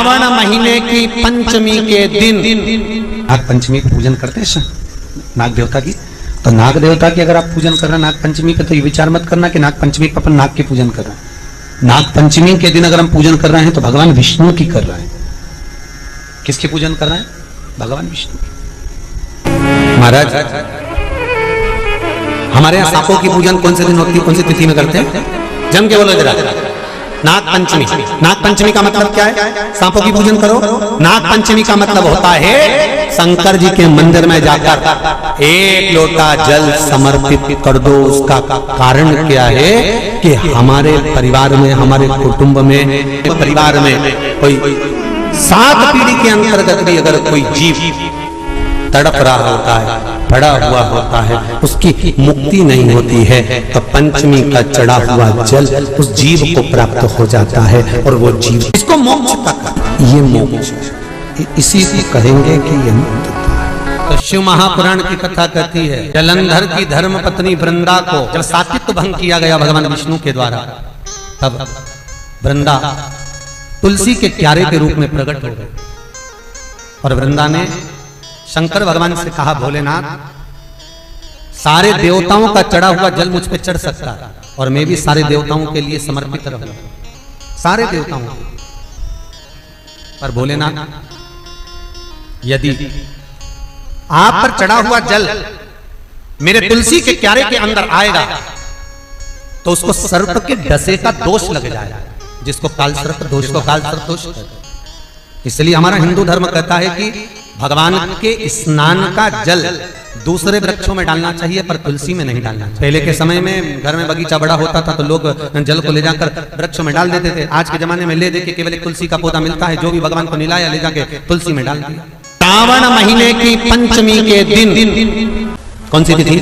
श्रावण महीने की पंचमी के दिन नाग पंचमी का पूजन करते हैं नाग देवता की। तो नाग देवता की अगर आप पूजन कर रहे हैं नाग पंचमी पे, तो ये विचार मत करना कि नाग पंचमी पे अपन नाग की पूजन कर रहे हैं। नाग पंचमी के दिन अगर हम पूजन कर रहे हैं तो भगवान विष्णु की कर रहे हैं। किसकी पूजन कर रहे हैं? भगवान विष्णु की। महाराज हमारे यहाँ सांपों की पूजन कौन से दिन होती है, कौन सी तिथि में करते हैं? जम के बोलो जरा। नाग पंचमी। नाग पंचमी का मतलब क्या है? सांपों की पूजन करो। नाग पंचमी का मतलब होता है शंकर जी के मंदिर में जाकर एक लोटा जल समर्पित कर दो। उसका कारण क्या है कि हमारे परिवार में, हमारे कुटुंब में, परिवार में कोई 7 पीढ़ी के अंतर्गत भी अगर कोई जीव तड़प रहा होता है, पड़ा हुआ होता है, उसकी मुक्ति नहीं होती है, तो पंचमी का चढ़ा हुआ जल उस जीव को प्राप्त हो जाता है और वो जीव इसको मोक्ष तक, ये मोक्ष इसी को कहेंगे कि ये मुक्ति। तो शिव महापुराण की कथा कहती है जलंधर की धर्म पत्नी वृंदा को जब सात्वित्व भंग किया गया भगवान विष्णु के द्वारा, तब वृंदा तुलसी के क्यारे के रूप में प्रकट हो गए और वृंदा ने शंकर भगवान से कहा, भोलेनाथ सारे देवताओं का चढ़ा हुआ जल मुझ पे चढ़ सकता है और मैं भी सारे देवताओं के लिए समर्पित रहूंगा, सारे देवताओं को। पर भोलेनाथ यदि आप पर चढ़ा हुआ जल मेरे तुलसी के क्यारे के अंदर आएगा तो उसको सर्प के डसे का दोष लग जाएगा, जिसको काल सर्प दोष को काल सर्प दोष। इसलिए हमारा हिंदू धर्म कहता है कि भगवान के स्नान का जल दूसरे वृक्षों में डालना चाहिए पर तुलसी में नहीं डालना चाहिए। पहले के समय में घर में बगीचा बड़ा होता था तो लोग जल को ले जाकर वृक्ष में डाल देते थे। आज के जमाने में ले दे के केवल एक तुलसी का पौधा मिलता है, जो भी भगवान को मिलाया ले जाके तुलसी में डाल दिया। श्रावण महीने की पंचमी के दिन, कौन सी तिथि?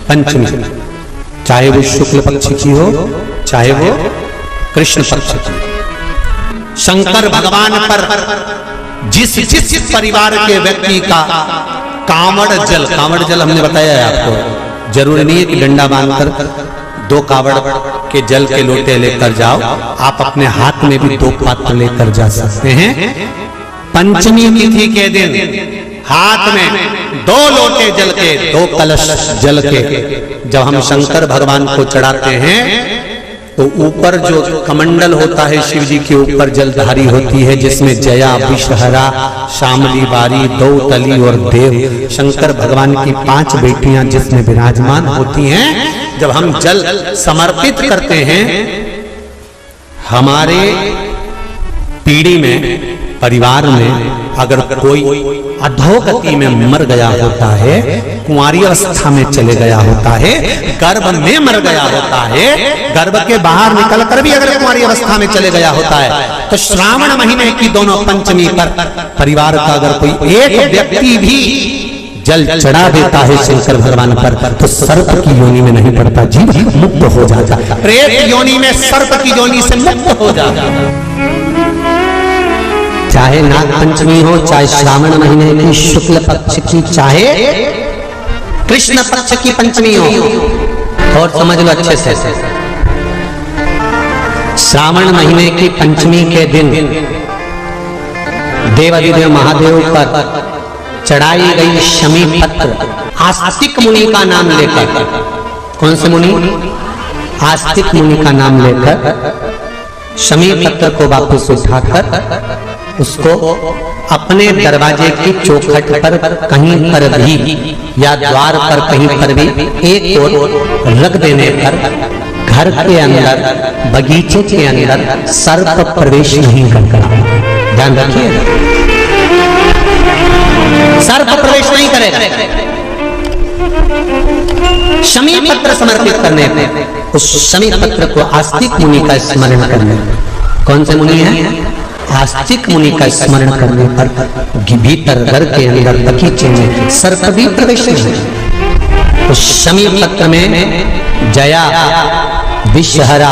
पंचमी। चाहे वो शुक्ल पक्ष की हो चाहे वो कृष्ण पक्ष की। शंकर भगवान पर जिस परिवार के व्यक्ति का कांवड़ जल हमने बताया है आपको, जरूरी नहीं है कि डंडा बांधकर 2 कावड़ के जल के लोटे लेकर जाओ, आप अपने हाथ में भी 2 पात्र लेकर जा सकते हैं। पंचमी तिथि के दिन हाथ में 2 लोटे जल के, 2 कलश जल के जब हम शंकर भगवान को चढ़ाते हैं तो ऊपर जो कमंडल होता है शिव जी के ऊपर जलधारी होती है, जिसमें जया, विषहरा, शामली बारी, दौतली और देव, शंकर भगवान की 5 बेटियां जिसमें विराजमान होती हैं। जब हम जल समर्पित करते हैं, हमारे पीढ़ी में, परिवार में अगर कोई अधोगति में मर गया होता है, कुंवारी अवस्था में चले गया होता है, गर्भ में मर गया होता है, गर्भ के बाहर निकलकर भी अगर कुंवारी अवस्था में चले गया होता है, तो श्रावण महीने की दोनों पंचमी पर परिवार का अगर कोई एक व्यक्ति भी जल चढ़ा देता है शंकर भगवान पर, तो सर्प की योनि में नहीं पड़ता, जीव मुक्त हो जाता, प्रेत योनि में सर्प की योनि से मुक्त हो जाता। चाहे नाग पंचमी हो, चाहे श्रावण महीने की शुक्ल पक्ष की, चाहे कृष्ण पक्ष की पंचमी हो, और समझ लो अच्छे से, श्रावण महीने की पंचमी के दिन देवाधिदेव महादेव पर चढ़ाई गई शमी पत्र आस्तिक मुनि का नाम लेकर, कौन से मुनि? आस्तिक मुनि का नाम लेकर शमी पत्र को वापस उठाकर उसको अपने दरवाजे की चौखट पर कहीं पर भी या द्वार पर कहीं पर भी एक ओर रख देने पर घर के अंदर, बगीचे के अंदर सर्प प्रवेश नहीं करता। ध्यान रखिए, सर्प प्रवेश नहीं करेगा। शमी पत्र समर्पित करने पर, उस शमी पत्र को आस्तिक मुनि का स्मरण करने, कौन से मुनि है? आस्तिक मुनि का स्मरण करने पर भीतर घर के अंदर बगीचे में सर्प भी प्रवेश नहीं। तो शमी पत्र में जया, विषहरा,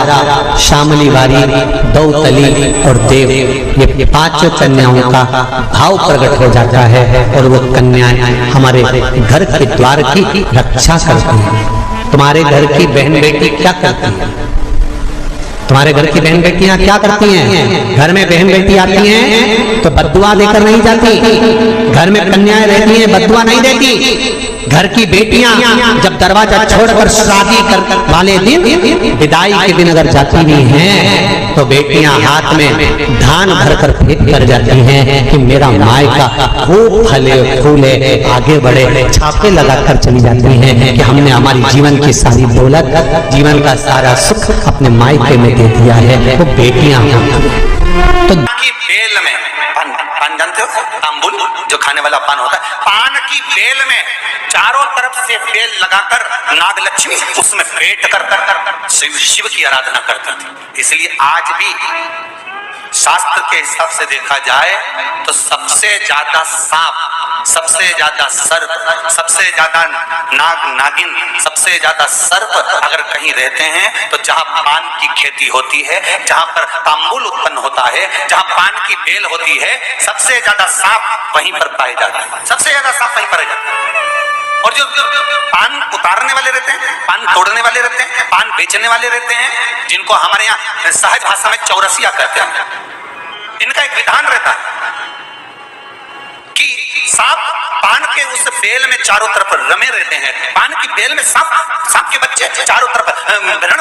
शामली बारी, दौतली और देव, ये 5 कन्याओं का भाव प्रकट हो जाता है और वो कन्याएं हमारे घर के द्वार की रक्षा करती हैं। तुम्हारे घर की बहन बेटी क्या करती है? तुम्हारे घर की बहन बेटियां क्या करती हैं? घर में बहन बेटी आती हैं तो बद्दुआ देकर नहीं जाती। घर में कन्याएं रहती हैं, बद्दुआ नहीं देती। घर की बेटियां जब दरवाजा छोड़कर शादी कर वाले दिन, विदाई के दिन अगर जाती भी हैं तो बेटियां हाथ में धान भरकर फेंक कर जाती हैं कि मेरा मायका खूब फले फूले आगे बढ़े। छापे लगाकर चली जाती हैं कि हमने हमारी जीवन की सारी दौलत, जीवन का सारा सुख अपने मायके में दे दिया है। वो बेटियां तो की बेल में पान जानते हो, तांबुल जो खाने वाला पान होता है, पान की बेल में चारों तरफ से बेल लगाकर नागलक्ष्मी उसमें पेट कर शिव की आराधना करती थी। इसलिए आज भी शास्त्र के हिसाब से देखा जाए तो सबसे ज्यादा सांप, सबसे ज्यादा सर्प, सबसे ज्यादा नाग नागिन, सबसे ज्यादा सर्प अगर कहीं रहते हैं तो जहां पान की खेती होती है, जहां पर तांबुल उत्पन्न होता है, जहां पान की बेल होती है, सबसे ज्यादा सांप वहीं पर पाए जाते हैं। सबसे ज्यादा सांप वहीं पाए जाते हैं। और जो पान उतारने वाले रहते हैं, पान तोड़ने वाले रहते हैं, पान बेचने वाले रहते हैं, जिनको हमारे यहाँ सहज भाषा में चौरसिया कहते हैं, इनका एक विधान रहता है कि सांप पान के उस बेल में चारों तरफ रमे रहते हैं। पान की बेल में सांप के बच्चे चारों तरफ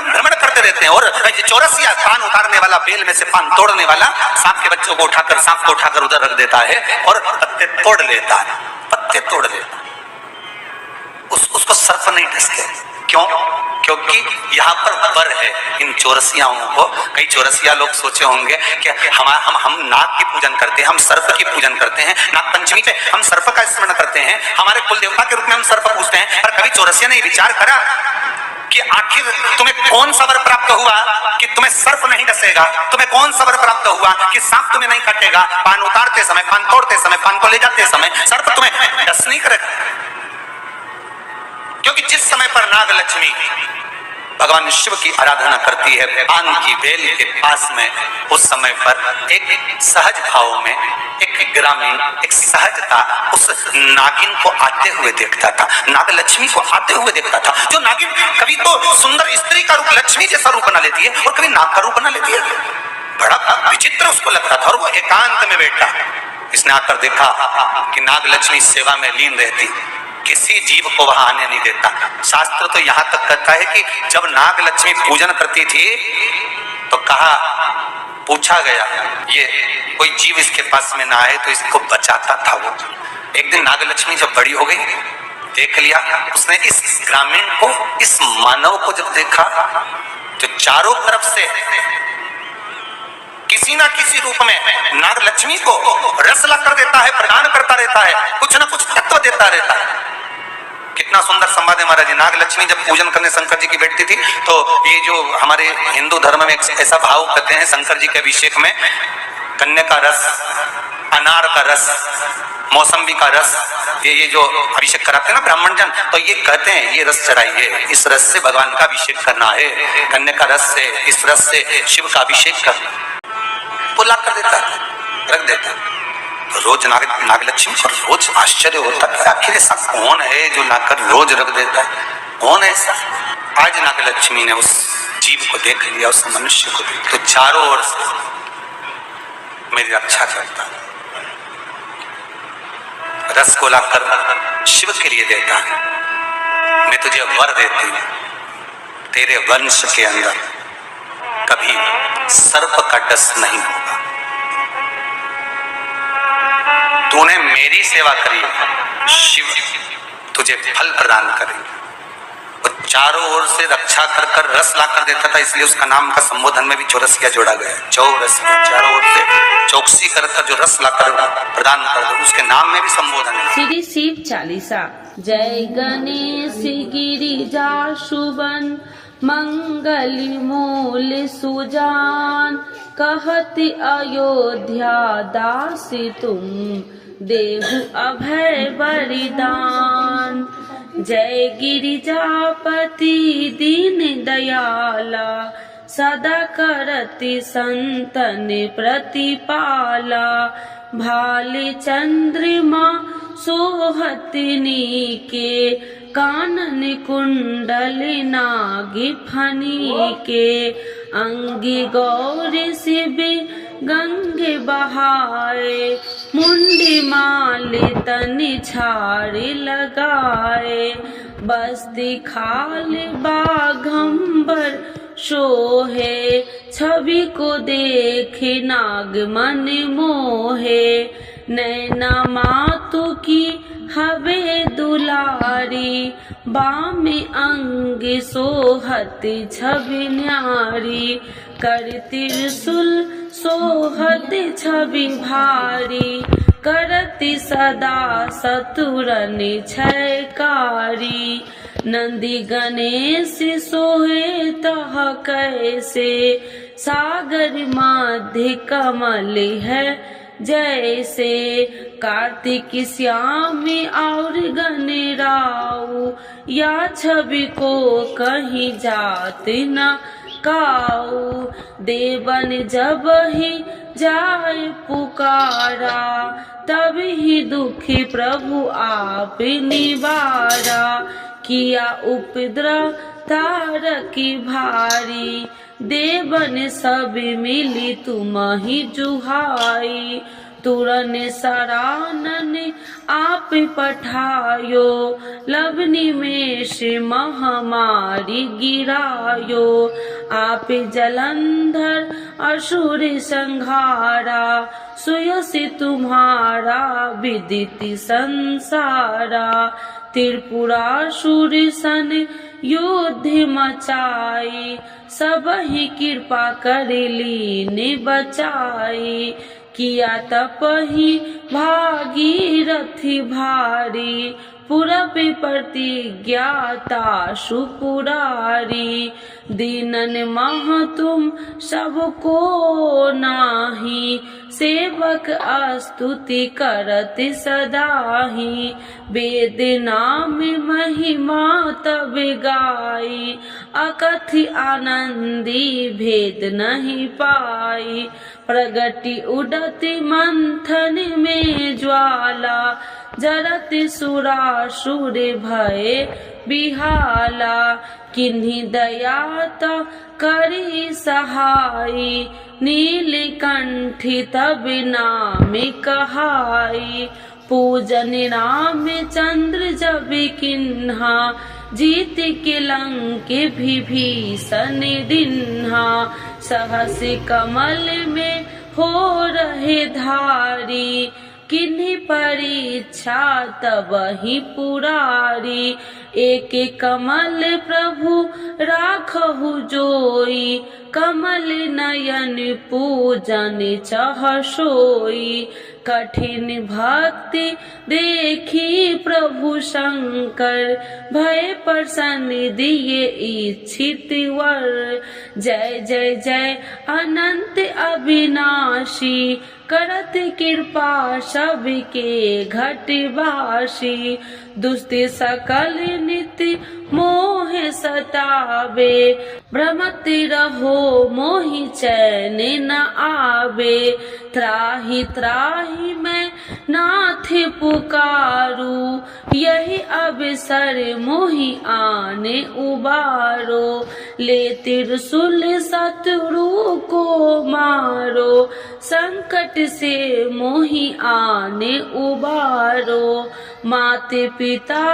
भ्रमण करते रहते हैं। और चौरसिया पान उतारने वाला, बेल में से पान तोड़ने वाला सांप के बच्चों को उठाकर, सांप को उठाकर उधर रख देता है और पत्ते तोड़ लेता है, पत्ते तोड़ लेता है। उसको सर्प नहीं ढसके। क्यों? क्योंकि यहाँ पर वर है इन चौरसियाओं को। कई चौरसिया लोग सोचे होंगे कि हम नाग की पूजन करते हैं, हम सर्प की पूजन करते हैं, नाग पंचमी पे हम सर्प का स्मरण करते हैं, हमारे कुल देवता के रूप में हम सर्प पूजते हैं। पर कभी चौरसिया ने विचार करा कि आखिर तुम्हें कौन सा वर प्राप्त हुआ कि तुम्हें सर्प नहीं डसेगा? तुम्हें कौन सा वर प्राप्त हुआ कि सांप तुम्हें नहीं काटेगा? पान उतारते समय, पान तोड़ते समय, पान को ले जाते समय सर्प तुम्हें डस नहीं करेगा। क्योंकि जिस समय पर नागलक्ष्मी भगवान शिव की आराधना करती है पान की बेल के पास में, उस समय पर एक सहज भाव में, एक ग्रामीण, एक सहजता उस नागिन को आते हुए देखता था, नागलक्ष्मी को आते हुए देखता था। जो नागिन कभी तो सुंदर स्त्री का रूप, लक्ष्मी जैसा रूप बना लेती है, और कभी नाग का रूप बना लेती है। बड़ा विचित्र उसको लगता था। और वो एकांत में बैठा, इसने आकर देखा कि नागलक्ष्मी सेवा में लीन रहती, किसी जीव को वहां आने नहीं देता। शास्त्र तो यहां तक कहता है कि जब नागलक्ष्मी पूजन करती थी तो कहा, पूछा गया ये कोई जीव इसके पास में ना आए तो इसको बचाता था वो। एक दिन नागलक्ष्मी जब बड़ी हो गई, देख लिया उसने इस ग्रामीण को, इस मानव को जब देखा तो चारों तरफ से किसी ना किसी रूप में नागलक्ष्मी को रस ला कर देता है, प्रदान करता रहता है, कुछ ना कुछ तत्व देता रहता है। कितना सुंदर संवाद है महाराज जी। नागलक्ष्मी जब पूजन करने शंकर जी की बैठती थी तो ये जो हमारे हिंदू धर्म में ऐसा भाव कहते हैं, शंकर जी के अभिषेक में कन्या का रस, अनार का रस, मौसम्बी का रस, ये जो अभिषेक कराते हैं ना ब्राह्मण जन, तो ये कहते हैं ये रस चढ़ाइए, इस रस से भगवान का अभिषेक करना है, कन्या का रस से, इस रस से शिव का अभिषेक करना। वो ला कर देता है, रख देता है। तो रोज नागलक्ष्मी पर रोज आश्चर्य होता है, आखिर ऐसा कौन है जो लाकर रोज रख देता है, कौन है ऐसा? आज नागलक्ष्मी ने उस जीव को देख लिया, उस मनुष्य को देख, तो चारों ओर से मेरी रक्षा करता है, रस को लाकर शिव के लिए देता है। मैं तुझे वर देती हूं, तेरे वंश के अंदर कभी सर्प का डस नहीं होगा। तूने मेरी सेवा करी, शिव तुझे फल प्रदान करेंगे। वो चारों ओर से रक्षा कर कर रस ला कर देता था, इसलिए उसका नाम का संबोधन में भी चौरसिया जोड़ा गया है। चौरसिया, चारों ओर से चौकसी कर कर जो रस ला कर प्रदान कर दे, उसके नाम में भी संबोधन है। श्री शिव चालीसा। जय गणेश गिरिजा शुभन मंगली मूल सुजान, कहति अयोध्या दासी तुम देहु अभय बलिदान। जय गिरिजापति दीन दयाला, सदा करति संतन प्रतिपाला। भाले चंद्रमा सोहतनी के, कानन कुंडल नागी फनी के। अंगी गौरी शिवी गंगे बहाए, मुंडी माले तनि छाड़ी लगाए, बस्ती खाल बाघंबर सोहे, छवि को देखे नाग मन मोहे, नैना मातु की हवे दुलारी, बामी अंग सोहत छवि न्यारी, कर त्रिशूल सोहत छवि भारी, करति सदा सतुरन छयकारी, नंदी गणेश सोहे तह कैसे, सागर मध्य कमल है जैसे, कार्तिक श्याम और गणराऊ, या छवि को कहीं जात न काऊ, देवन जब ही जाए पुकारा, तब ही दुखी प्रभु आप निवारा, किया उपद्रव तारकी भारी, देवन सब मिली तुम ही जुहाई, तुरन सरानन आप पठायो, लवनी में से महामारी गिरायो, आप जलंधर असुर संहारा, सुयसि तुम्हारा विदित संसारा, त्रिपुरासुर सन युद्ध मचाई, सब ही कृपा कर लीने बचाई, किया तप ही भागीरथी भारी, पूरब प्रतिज्ञाता सुपुरारी, दीनन मह तुम सबको नाही, सेवक स्तुति करत सदाही, वेद नाम महिमा तब गाई, अकथि आनंदी भेद नहीं पाई, प्रगति उडति मंथन में ज्वाला, जरत सुरासुर भय बिहाला, किन्हीं दयात करी सहाई, नीलकंठी तब नाम कहाई, पूजन राम चंद्र जब किन्हा, जीत के लंक विभीषण दिन्हा, सहस कमल में हो रहे धारी, किन्हीं परीक्षा तब ही पुरारी, एक कमल प्रभु राखहु जोई, कमल नयन पूजन चह सोई, कठिन भक्ति देखी प्रभु शंकर, भय प्रसन्न दिए इच्छित वर, जय जय जय अनंत अविनाशी, करत कृपा सबके घटवासी, दुष्ट सकल नित्य मोह सतावे, भ्रमत रहो मोहि चैन न आवे, त्राहि त्राहि मैं नाथ पुकारू, यही अवसर मोहि आने उबारो, ले त्रिशूल शत्रु को मारो, संकट से मोहि आने उबारो, माते पिता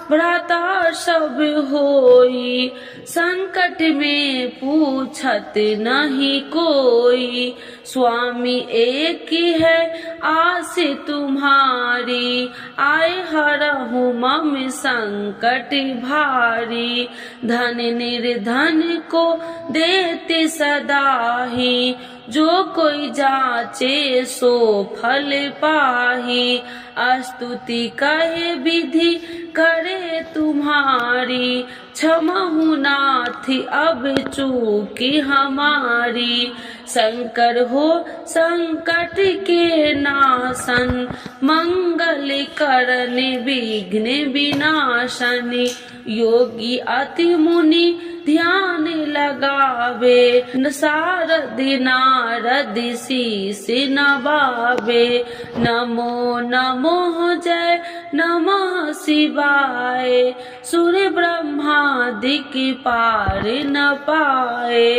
भ्राता सब होई, संकट में पूछत नहीं कोई, स्वामी एक है आस तुम्हारी, आए हरहु मम संकट भारी, धन निर्धन को देते सदाही, जो कोई जाचे सो फल पाही, स्तुति कहे विधि करे तुम्हारी, क्षमहु नाथ अब चूकी हमारी, शंकर हो संकट के नाशन, मंगल करन विघ्न विनाशन, योगी अति मुनि ध्यान लगावे, सारद नारद शीस नवावे, नमो नमो जय नमः शिवाय, सूर्य ब्रह्मादि की पार न पाए,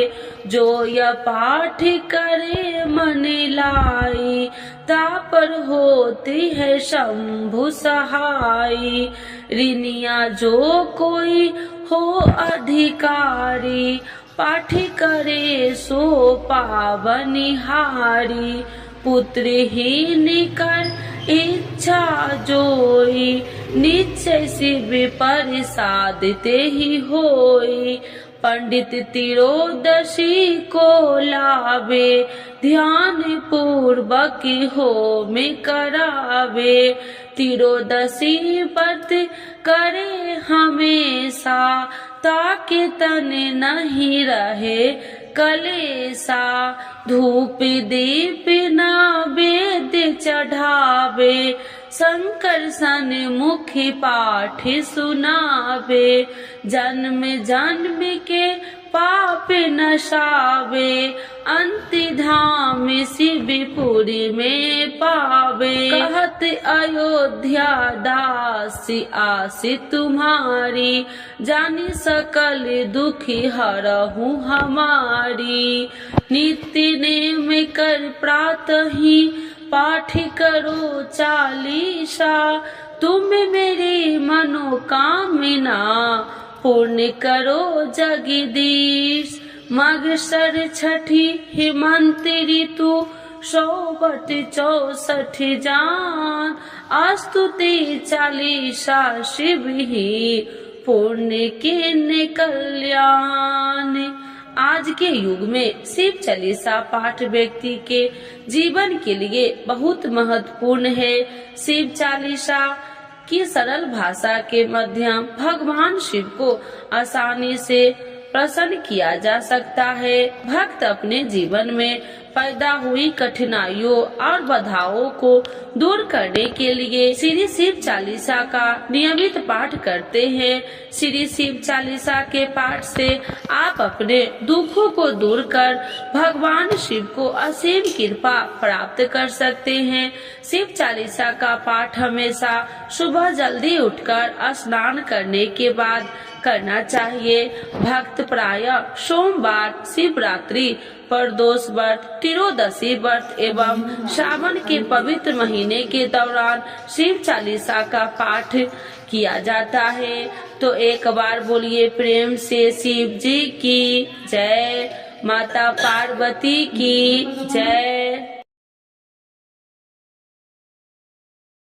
जो यह पाठ करे मन लाई, तापर होती है शंभु सहाई। ऋणिया जो कोई हो अधिकारी, पाठ करे सो पावनिहारी। पुत्रहीन कर इच्छा जोई, निश्चय शिव प्रसाद ते ही होई। पंडित तिरोदशी को लावे, ध्यान पूर्वक हो में करावे। तिरोदशी व्रत करे हमेशा, ताकि तन नहीं रहे कलेसा। धूप दीप नैवेद्य चढ़ावे, शंकर सन्मुखी पाठ सुनावे। जन्म जन्म के पाप नशावे, अंति धाम शिवपुरी में पावे। कहत अयोध्या दासी आसी तुम्हारी, जानी सकल दुखी हरहु हमारी। नित्य नेम कर प्रातः ही पाठ करो चालीसा, तुम मेरी मनोकामना पूर्ण करो जगदीश। माघ छठी हेमंत ऋतु, 164 जान, स्तुति चालीसा शिव ही पुण्य के कल्याण। आज के युग में शिव चालीसा पाठ व्यक्ति के जीवन के लिए बहुत महत्वपूर्ण है। शिव चालीसा की सरल भाषा के माध्यम भगवान शिव को आसानी से प्रसन्न किया जा सकता है। भक्त अपने जीवन में पैदा हुई कठिनाइयों और बाधाओं को दूर करने के लिए श्री शिव चालीसा का नियमित पाठ करते हैं। श्री शिव चालीसा के पाठ से आप अपने दुखों को दूर कर भगवान शिव को असीम कृपा प्राप्त कर सकते हैं। शिव चालीसा का पाठ हमेशा सुबह जल्दी उठकर स्नान करने के बाद करना चाहिए। भक्त प्रायः सोमवार, शिवरात्रि, प्रदोष व्रत, त्रियोदशी व्रत एवं श्रावण के पवित्र महीने के दौरान शिव चालीसा का पाठ किया जाता है। तो एक बार बोलिए प्रेम से शिव जी की जय, माता पार्वती की जय।